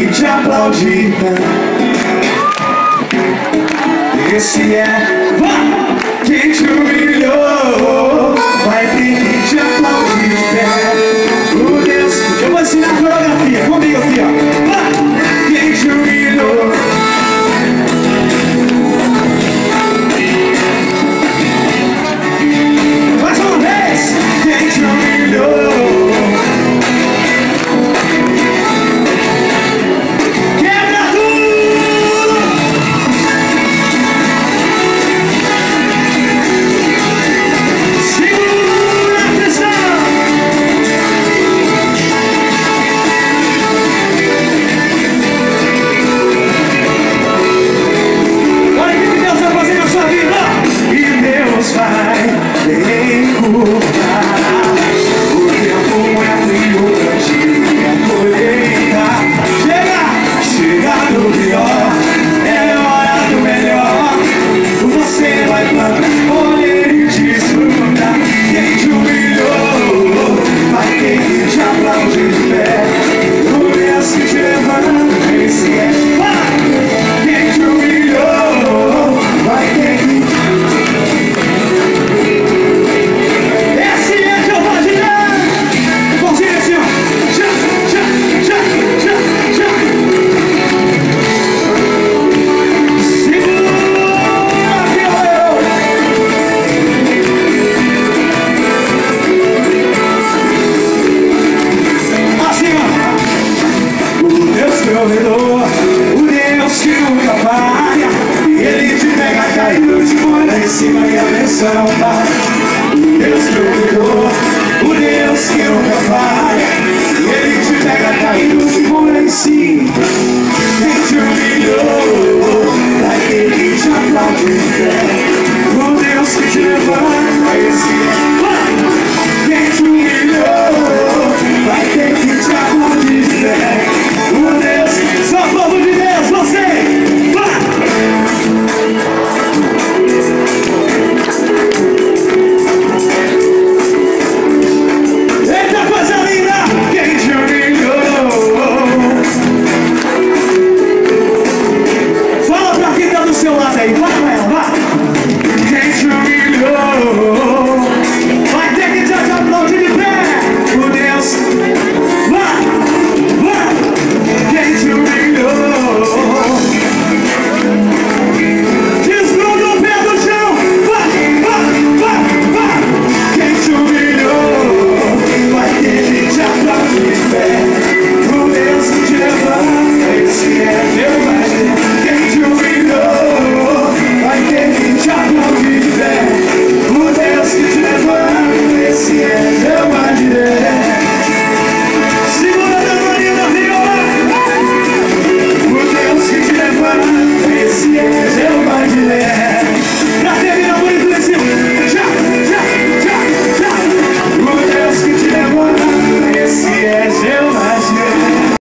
que te aplaudir. Esse é quem te humilhou, vai ter que te aplaudir. Por Deus, eu vou ensinar a coreografia comigo aqui, ó. Quem te humilhou. Mais uma vez. Quem te humilhou. O Deus que nunca falha, e Ele te pega caído, te manda em cima e a bênção vai. O Deus que cuidou, o Deus que nunca falha.